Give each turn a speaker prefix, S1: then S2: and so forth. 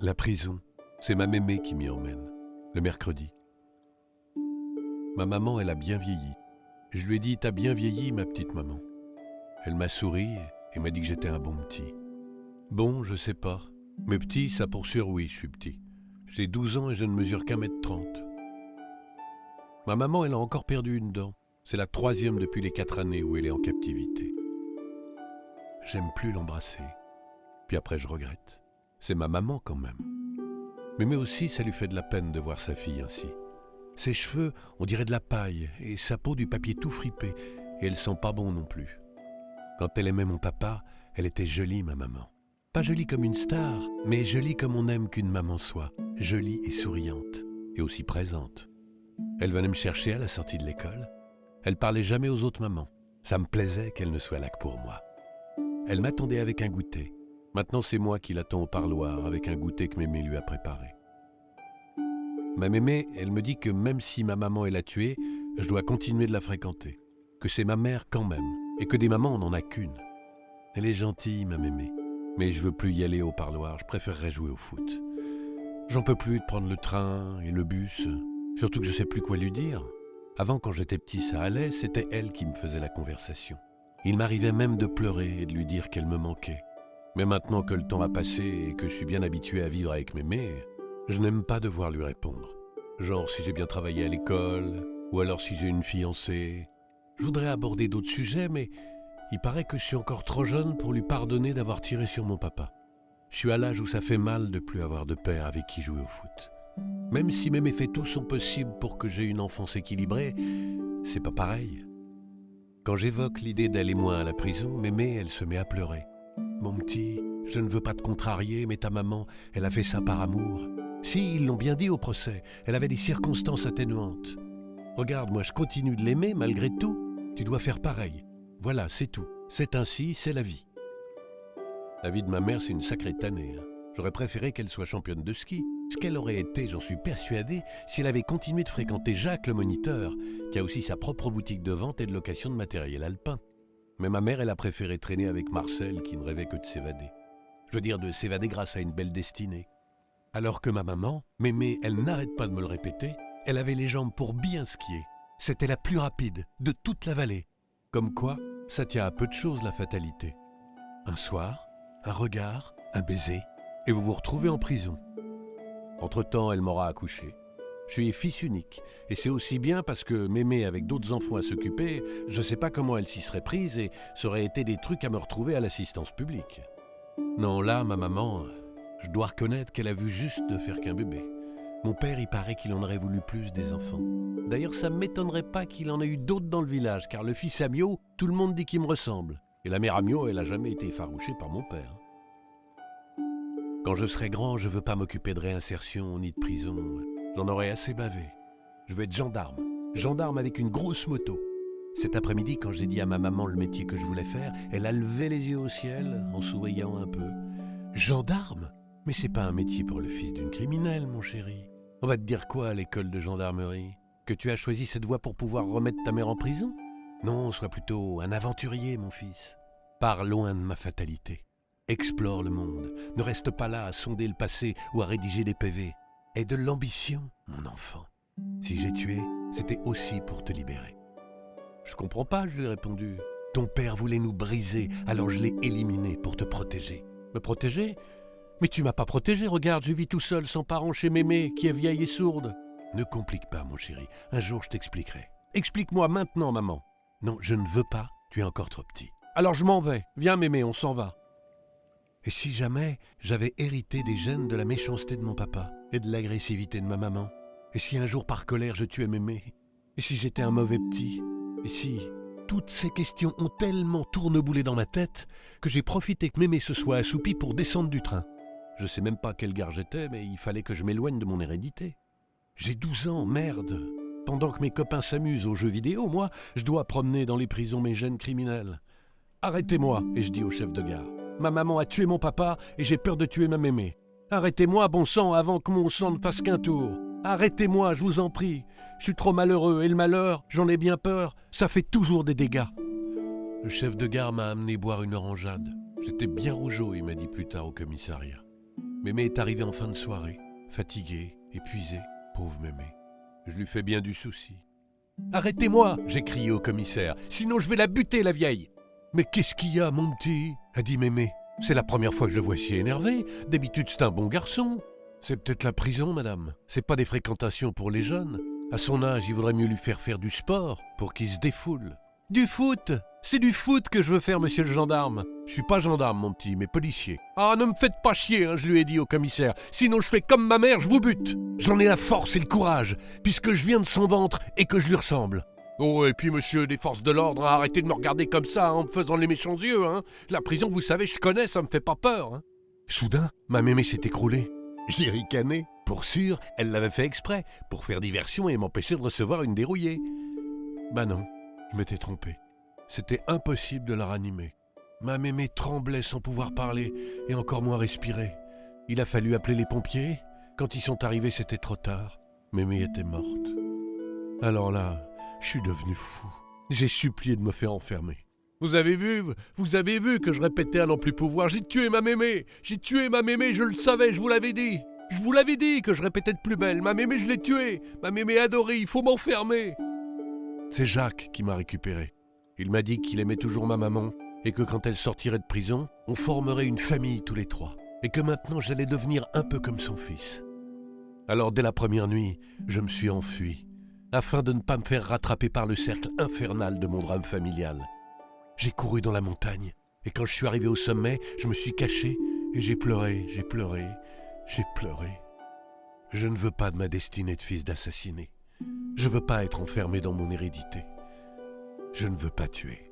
S1: La prison, c'est ma mémé qui m'y emmène, le mercredi. Ma maman, elle a bien vieilli. Je lui ai dit « T'as bien vieilli, ma petite maman ». Elle m'a souri et m'a dit que j'étais un bon petit. Bon, je sais pas. Mais petit, ça pour sûr, oui, je suis petit. J'ai 12 ans et je ne mesure qu'1,30 m. Ma maman, elle a encore perdu une dent. C'est la 3e depuis les 4 années où elle est en captivité. J'aime plus l'embrasser. Puis après, je regrette. C'est ma maman quand même. Mais aussi, ça lui fait de la peine de voir sa fille ainsi. Ses cheveux, on dirait de la paille, et sa peau du papier tout fripé, et elle sent pas bon non plus. Quand elle aimait mon papa, elle était jolie, ma maman. Pas jolie comme une star, mais jolie comme on aime qu'une maman soit, jolie et souriante, et aussi présente. Elle venait me chercher à la sortie de l'école. Elle parlait jamais aux autres mamans. Ça me plaisait qu'elle ne soit là que pour moi. Elle m'attendait avec un goûter. Maintenant, c'est moi qui l'attends au parloir avec un goûter que mémé lui a préparé. Ma mémé, elle me dit que même si ma maman est la tuée, je dois continuer de la fréquenter. Que c'est ma mère quand même, et que des mamans, on n'en a qu'une. Elle est gentille, ma mémé. Mais je veux plus y aller au parloir, je préférerais jouer au foot. J'en peux plus de prendre le train et le bus, surtout que je sais plus quoi lui dire. Avant, quand j'étais petit, ça allait, c'était elle qui me faisait la conversation. Il m'arrivait même de pleurer et de lui dire qu'elle me manquait. Mais maintenant que le temps a passé et que je suis bien habitué à vivre avec mémé, je n'aime pas devoir lui répondre. Genre si j'ai bien travaillé à l'école, ou alors si j'ai une fiancée. Je voudrais aborder d'autres sujets, mais il paraît que je suis encore trop jeune pour lui pardonner d'avoir tiré sur mon papa. Je suis à l'âge où ça fait mal de plus avoir de père avec qui jouer au foot. Même si mémé fait tout son possible pour que j'aie une enfance équilibrée, c'est pas pareil. Quand j'évoque l'idée d'aller moins à la prison, mémé, elle se met à pleurer. Mon petit, je ne veux pas te contrarier, mais ta maman, elle a fait ça par amour. Si, ils l'ont bien dit au procès, elle avait des circonstances atténuantes. Regarde, moi je continue de l'aimer malgré tout, tu dois faire pareil. Voilà, c'est tout. C'est ainsi, c'est la vie. La vie de ma mère, c'est une sacrée tannée. J'aurais préféré qu'elle soit championne de ski. Ce qu'elle aurait été, j'en suis persuadé, si elle avait continué de fréquenter Jacques le moniteur, qui a aussi sa propre boutique de vente et de location de matériel alpin. Mais ma mère, elle a préféré traîner avec Marcel, qui ne rêvait que de s'évader. Je veux dire de s'évader grâce à une belle destinée. Alors que ma maman, mémé, elle n'arrête pas de me le répéter, elle avait les jambes pour bien skier. C'était la plus rapide de toute la vallée. Comme quoi, ça tient à peu de choses la fatalité. Un soir, un regard, un baiser, et vous vous retrouvez en prison. Entre-temps, elle m'aura accouché. Je suis fils unique, et c'est aussi bien parce que mémé avec d'autres enfants à s'occuper, je sais pas comment elle s'y serait prise et ça aurait été des trucs à me retrouver à l'assistance publique. Non, là, ma maman, je dois reconnaître qu'elle a vu juste de faire qu'un bébé. Mon père, il paraît qu'il en aurait voulu plus des enfants. D'ailleurs, ça ne m'étonnerait pas qu'il en ait eu d'autres dans le village, car le fils Amiot, tout le monde dit qu'il me ressemble. Et la mère Amiot, elle a jamais été effarouchée par mon père. Quand je serai grand, je veux pas m'occuper de réinsertion ni de prison. J'en aurai assez bavé. Je veux être gendarme. Gendarme avec une grosse moto. Cet après-midi, quand j'ai dit à ma maman le métier que je voulais faire, elle a levé les yeux au ciel, en souriant un peu. Gendarme ? Mais c'est pas un métier pour le fils d'une criminelle, mon chéri. On va te dire quoi à l'école de gendarmerie ? Que tu as choisi cette voie pour pouvoir remettre ta mère en prison ? Non, sois plutôt un aventurier, mon fils. Pars loin de ma fatalité. Explore le monde. Ne reste pas là à sonder le passé ou à rédiger des PV. Aie de l'ambition, mon enfant. Si j'ai tué, c'était aussi pour te libérer. Je comprends pas, je lui ai répondu. Ton père voulait nous briser, alors je l'ai éliminé pour te protéger. Me protéger ? Mais tu m'as pas protégé, regarde, je vis tout seul, sans parents chez mémé, qui est vieille et sourde. Ne complique pas, mon chéri, un jour je t'expliquerai. Explique-moi maintenant, maman. Non, je ne veux pas, tu es encore trop petit. Alors je m'en vais, viens mémé, on s'en va. Et si jamais j'avais hérité des gènes de la méchanceté de mon papa et de l'agressivité de ma maman? Et si un jour par colère je tuais mémé? Et si j'étais un mauvais petit? Et si... Toutes ces questions ont tellement tourneboulé dans ma tête que j'ai profité que mémé se soit assoupi pour descendre du train. Je sais même pas quel gare j'étais, mais il fallait que je m'éloigne de mon hérédité. J'ai 12 ans, merde. Pendant que mes copains s'amusent aux jeux vidéo, moi, je dois promener dans les prisons mes gènes criminels. Arrêtez-moi, et je dis au chef de gare. Ma maman a tué mon papa et j'ai peur de tuer ma mémé. Arrêtez-moi, bon sang, avant que mon sang ne fasse qu'un tour. Arrêtez-moi, je vous en prie. Je suis trop malheureux et le malheur, j'en ai bien peur, ça fait toujours des dégâts. Le chef de gare m'a amené boire une orangeade. J'étais bien rougeau, il m'a dit plus tard au commissariat. Mémé est arrivée en fin de soirée, fatiguée, épuisée, pauvre Mémé. Je lui fais bien du souci. « Arrêtez-moi » j'ai crié au commissaire, « sinon je vais la buter, la vieille !»« Mais qu'est-ce qu'il y a, mon petit ?» a dit Mémé. « C'est la première fois que je le vois si énervé. D'habitude, c'est un bon garçon. »« C'est peut-être la prison, madame. C'est pas des fréquentations pour les jeunes. À son âge, il vaudrait mieux lui faire du sport pour qu'il se défoule. »« Du foot ! C'est du foot que je veux faire, monsieur le gendarme. »« Je suis pas gendarme, mon petit, mais policier. »« Ah, ne me faites pas chier, hein, je lui ai dit au commissaire. Sinon je fais comme ma mère, je vous bute. J'en ai la force et le courage, puisque je viens de son ventre et que je lui ressemble. » Oh, et puis monsieur des forces de l'ordre, arrêtez de me regarder comme ça, hein, en me faisant les méchants yeux. Hein. La prison, vous savez, je connais, ça me fait pas peur. Hein. Soudain, ma mémé s'est écroulée. J'ai ricané. Pour sûr, elle l'avait fait exprès, pour faire diversion et m'empêcher de recevoir une dérouillée. Bah non, je m'étais trompé. C'était impossible de la ranimer. Ma mémé tremblait sans pouvoir parler et encore moins respirer. Il a fallu appeler les pompiers. Quand ils sont arrivés, c'était trop tard. Mémé était morte. Alors là, je suis devenu fou. J'ai supplié de me faire enfermer. Vous avez vu que je répétais à n'en plus pouvoir. J'ai tué ma mémé, je le savais, je vous l'avais dit. Je vous l'avais dit que je répétais de plus belle. Ma mémé, je l'ai tuée. Ma mémé adorée, il faut m'enfermer. C'est Jacques qui m'a récupéré. Il m'a dit qu'il aimait toujours ma maman et que quand elle sortirait de prison, on formerait une famille tous les trois. Et que maintenant, j'allais devenir un peu comme son fils. Alors, dès la première nuit, je me suis enfui, afin de ne pas me faire rattraper par le cercle infernal de mon drame familial. J'ai couru dans la montagne, et quand je suis arrivé au sommet, je me suis caché, et j'ai pleuré. Je ne veux pas de ma destinée de fils d'assassiné. Je veux pas être enfermé dans mon hérédité. Je ne veux pas tuer.